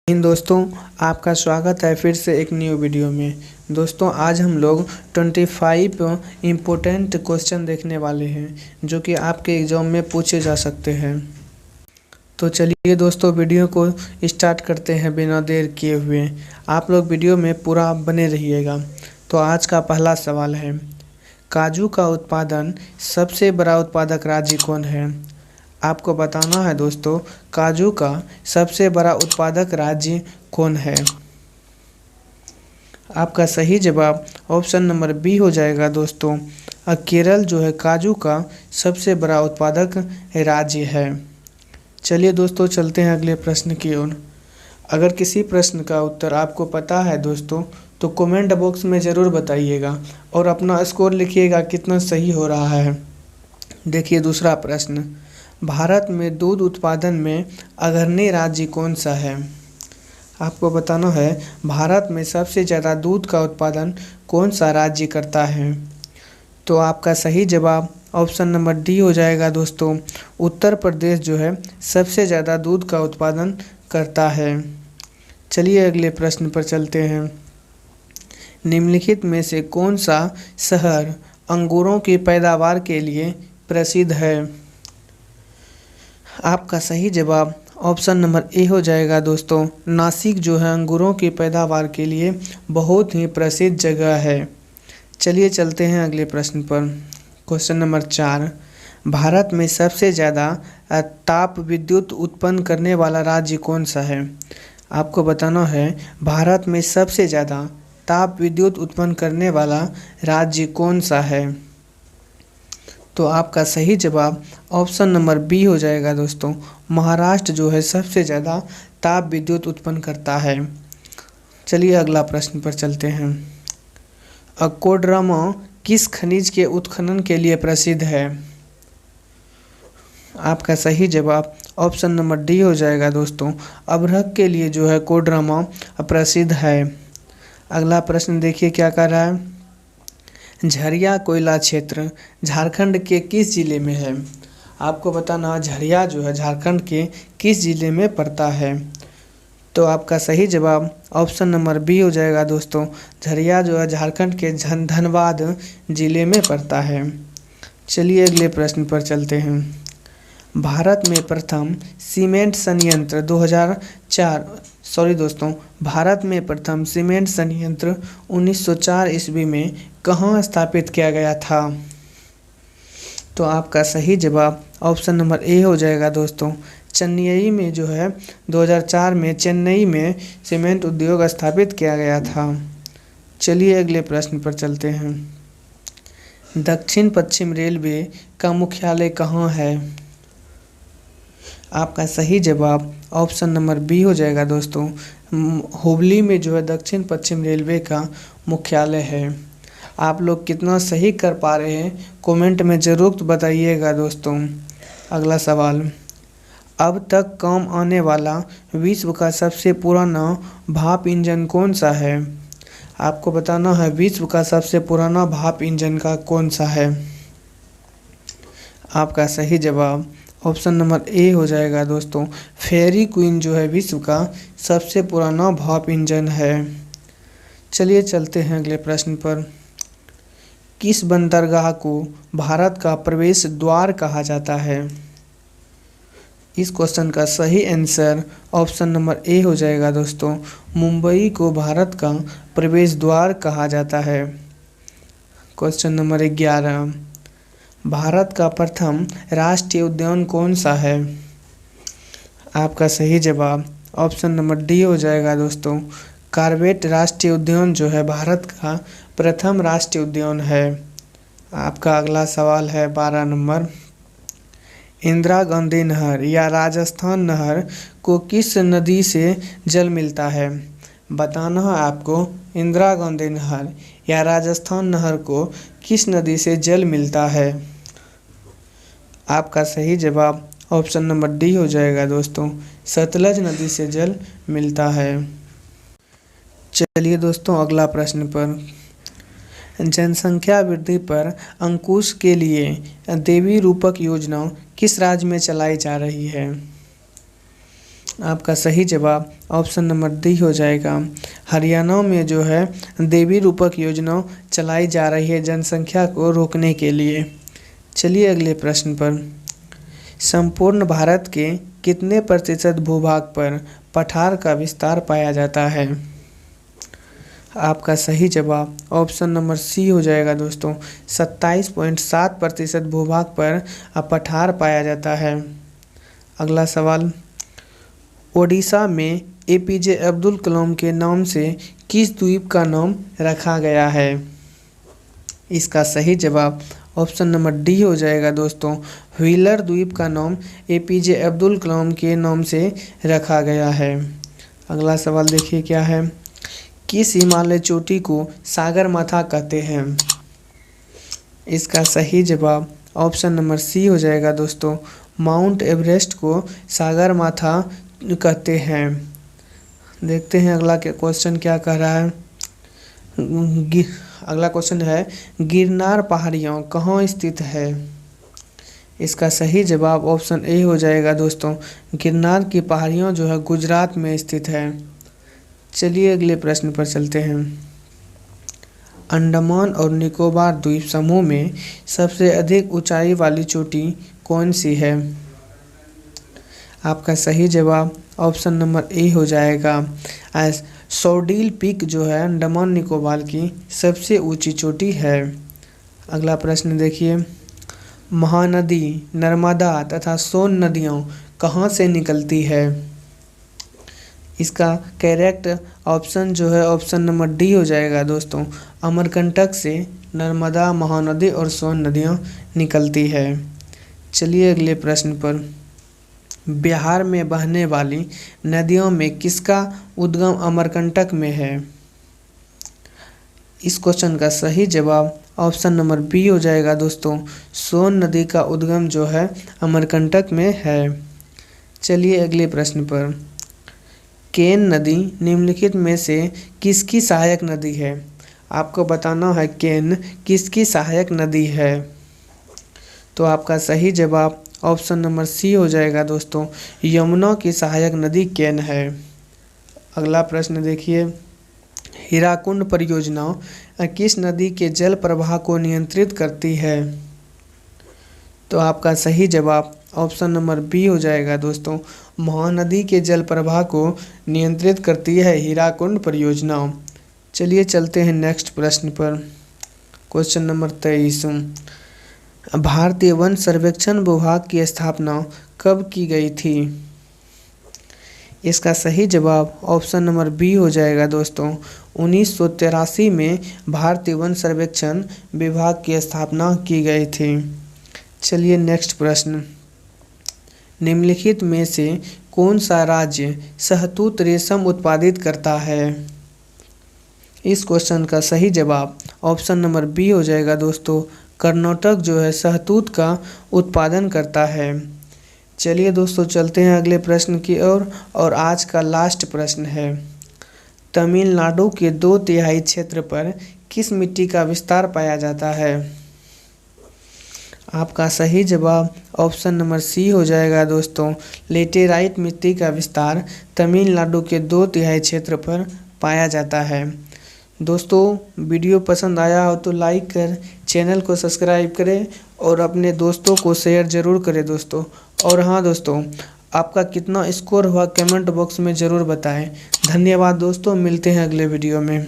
इन दोस्तों, आपका स्वागत है फिर से एक न्यू वीडियो में। दोस्तों, आज हम लोग 25 इम्पोर्टेंट क्वेश्चन देखने वाले हैं जो कि आपके एग्ज़ाम में पूछे जा सकते हैं। तो चलिए दोस्तों, वीडियो को स्टार्ट करते हैं बिना देर किए हुए। आप लोग वीडियो में पूरा बने रहिएगा। तो आज का पहला सवाल है, काजू का उत्पादन सबसे बड़ा उत्पादक राज्य कौन है? आपको बताना है दोस्तों, काजू का सबसे बड़ा उत्पादक राज्य कौन है? आपका सही जवाब ऑप्शन नंबर बी हो जाएगा दोस्तों। केरल जो है काजू का सबसे बड़ा उत्पादक राज्य है। चलिए दोस्तों, चलते हैं अगले प्रश्न की ओर। अगर किसी प्रश्न का उत्तर आपको पता है दोस्तों, तो कमेंट बॉक्स में ज़रूर बताइएगा और अपना स्कोर लिखिएगा कितना सही हो रहा है। देखिए दूसरा प्रश्न, भारत में दूध उत्पादन में अग्रणी राज्य कौन सा है? आपको बताना है भारत में सबसे ज़्यादा दूध का उत्पादन कौन सा राज्य करता है? तो आपका सही जवाब ऑप्शन नंबर डी हो जाएगा दोस्तों। उत्तर प्रदेश जो है सबसे ज़्यादा दूध का उत्पादन करता है। चलिए अगले प्रश्न पर चलते हैं। निम्नलिखित में से कौन सा शहर अंगूरों की पैदावार के लिए प्रसिद्ध है? आपका सही जवाब ऑप्शन नंबर ए हो जाएगा दोस्तों। नासिक जो है अंगूरों की पैदावार के लिए बहुत ही प्रसिद्ध जगह है। चलिए चलते हैं अगले प्रश्न पर। क्वेश्चन नंबर 4, भारत में सबसे ज़्यादा ताप विद्युत उत्पन्न करने वाला राज्य कौन सा है? आपको बताना है भारत में सबसे ज़्यादा ताप विद्युत उत्पन्न करने वाला राज्य कौन सा है? तो आपका सही जवाब ऑप्शन नंबर बी हो जाएगा दोस्तों। महाराष्ट्र जो है सबसे ज़्यादा ताप विद्युत उत्पन्न करता है। चलिए अगला प्रश्न पर चलते हैं। कोडरमा किस खनिज के उत्खनन के लिए प्रसिद्ध है? आपका सही जवाब ऑप्शन नंबर डी हो जाएगा दोस्तों। अभ्रक के लिए जो है कोडरमा प्रसिद्ध है। अगला प्रश्न देखिए क्या कर रहा है। झरिया कोयला क्षेत्र झारखंड के किस जिले में है? आपको बताना झरिया जो है झारखंड के किस जिले में पड़ता है? तो आपका सही जवाब ऑप्शन नंबर बी हो जाएगा दोस्तों। झरिया जो है झारखंड के धनबाद जिले में पड़ता है। चलिए अगले प्रश्न पर चलते हैं। भारत में प्रथम सीमेंट संयंत्र 2004 भारत में प्रथम सीमेंट संयंत्र 1904 ईस्वी में कहाँ स्थापित किया गया था? तो आपका सही जवाब ऑप्शन नंबर ए हो जाएगा दोस्तों। चेन्नई में जो है 2004 में चेन्नई में सीमेंट उद्योग स्थापित किया गया था। चलिए अगले प्रश्न पर चलते हैं। दक्षिण पश्चिम रेलवे का मुख्यालय कहाँ है? आपका सही जवाब ऑप्शन नंबर बी हो जाएगा दोस्तों। हुबली में जो है दक्षिण पश्चिम रेलवे का मुख्यालय है। आप लोग कितना सही कर पा रहे हैं कमेंट में ज़रूर बताइएगा दोस्तों। अगला सवाल, अब तक काम आने वाला विश्व का सबसे पुराना भाप इंजन कौन सा है? आपको बताना है विश्व का सबसे पुराना भाप इंजन का कौन सा है? आपका सही जवाब ऑप्शन नंबर ए हो जाएगा दोस्तों। फेरी क्वीन जो है विश्व का सबसे पुराना भाप इंजन है। चलिए चलते हैं अगले प्रश्न पर। किस बंदरगाह को भारत का प्रवेश द्वार कहा जाता है? इस क्वेश्चन का सही आंसर ऑप्शन नंबर ए हो जाएगा दोस्तों। मुंबई को भारत का प्रवेश द्वार कहा जाता है। क्वेश्चन नंबर 11, भारत का प्रथम राष्ट्रीय उद्यान कौन सा है? आपका सही जवाब ऑप्शन नंबर डी हो जाएगा दोस्तों। कॉर्बेट राष्ट्रीय उद्यान जो है भारत का प्रथम राष्ट्रीय उद्यान है। आपका अगला सवाल है 12 नंबर। इंदिरा गांधी नहर या राजस्थान नहर को किस नदी से जल मिलता है? बताना है आपको इंदिरा गांधी नहर या राजस्थान नहर को किस नदी से जल मिलता है? आपका सही जवाब ऑप्शन नंबर डी हो जाएगा दोस्तों। सतलज नदी से जल मिलता है। चलिए दोस्तों अगला प्रश्न पर। जनसंख्या वृद्धि पर अंकुश के लिए देवी रूपक योजना किस राज्य में चलाई जा रही है? आपका सही जवाब ऑप्शन नंबर डी हो जाएगा। हरियाणा में जो है देवी रूपक योजना चलाई जा रही है जनसंख्या को रोकने के लिए। चलिए अगले प्रश्न पर। संपूर्ण भारत के कितने प्रतिशत भूभाग पर पठार का विस्तार पाया जाता है? आपका सही जवाब ऑप्शन नंबर सी हो जाएगा दोस्तों। 27.7% भूभाग पर पठार पाया जाता है। अगला सवाल। ओडिशा में एपीजे अब्दुल कलाम के नाम से किस द्वीप का नाम रखा गया है? इसका सही जवाब ऑप्शन नंबर डी हो जाएगा दोस्तों। व्हीलर द्वीप का नाम एपीजे अब्दुल कलाम के नाम से रखा गया है। अगला सवाल देखिए क्या है। किस हिमालय चोटी को सागरमाथा कहते हैं? इसका सही जवाब ऑप्शन नंबर सी हो जाएगा दोस्तों। माउंट एवरेस्ट को सागरमाथा कहते हैं। देखते हैं अगला क्वेश्चन क्या कह रहा है। अगला क्वेश्चन है गिरनार पहाड़ियाँ कहाँ स्थित है? इसका सही जवाब ऑप्शन ए हो जाएगा दोस्तों। गिरनार की पहाड़ियाँ जो है गुजरात में स्थित है। चलिए अगले प्रश्न पर चलते हैं। अंडमान और निकोबार द्वीप समूह में सबसे अधिक ऊंचाई वाली चोटी कौन सी है? आपका सही जवाब ऑप्शन नंबर ए हो जाएगा। सौडील पीक जो है अंडमान निकोबार की सबसे ऊंची चोटी है। अगला प्रश्न देखिए। महानदी नर्मदा तथा सोन नदियाँ कहाँ से निकलती है? इसका करेक्ट ऑप्शन जो है ऑप्शन नंबर डी हो जाएगा दोस्तों। अमरकंटक से नर्मदा, महानदी और सोन नदियाँ निकलती है। चलिए अगले प्रश्न पर। बिहार में बहने वाली नदियों में किसका उद्गम अमरकंटक में है? इस क्वेश्चन का सही जवाब ऑप्शन नंबर बी हो जाएगा दोस्तों। सोन नदी का उद्गम जो है अमरकंटक में है। चलिए अगले प्रश्न पर। केन नदी निम्नलिखित में से किसकी सहायक नदी है? आपको बताना है केन किसकी सहायक नदी है। तो आपका सही जवाब ऑप्शन नंबर सी हो जाएगा दोस्तों। यमुना की सहायक नदी केन है। अगला प्रश्न देखिए। हीराकुंड परियोजना किस नदी के जल प्रवाह को नियंत्रित करती है? तो आपका सही जवाब ऑप्शन नंबर बी हो जाएगा दोस्तों। महानदी के जल प्रवाह को नियंत्रित करती है हीराकुंड परियोजना। चलिए चलते हैं नेक्स्ट प्रश्न पर। Question number 23। भारतीय वन सर्वेक्षण विभाग की स्थापना कब की गई थी? इसका सही जवाब ऑप्शन नंबर बी हो जाएगा दोस्तों। 1983 में भारतीय वन सर्वेक्षण विभाग की स्थापना की गई थी। चलिए नेक्स्ट प्रश्न। निम्नलिखित में से कौन सा राज्य शहतूत रेशम उत्पादित करता है? इस क्वेश्चन का सही जवाब ऑप्शन नंबर बी हो जाएगा दोस्तों। कर्नाटक जो है शहतूत का उत्पादन करता है। चलिए दोस्तों चलते हैं अगले प्रश्न की ओर और आज का लास्ट प्रश्न है। तमिलनाडु के 2/3 क्षेत्र पर किस मिट्टी का विस्तार पाया जाता है? आपका सही जवाब ऑप्शन नंबर सी हो जाएगा दोस्तों। लेटेराइट मिट्टी का विस्तार तमिलनाडु के 2/3 क्षेत्र पर पाया जाता है। दोस्तों वीडियो पसंद आया हो तो लाइक कर चैनल को सब्सक्राइब करें और अपने दोस्तों को शेयर ज़रूर करें दोस्तों। और हाँ दोस्तों, आपका कितना स्कोर हुआ कमेंट बॉक्स में ज़रूर बताएं। धन्यवाद दोस्तों, मिलते हैं अगले वीडियो में।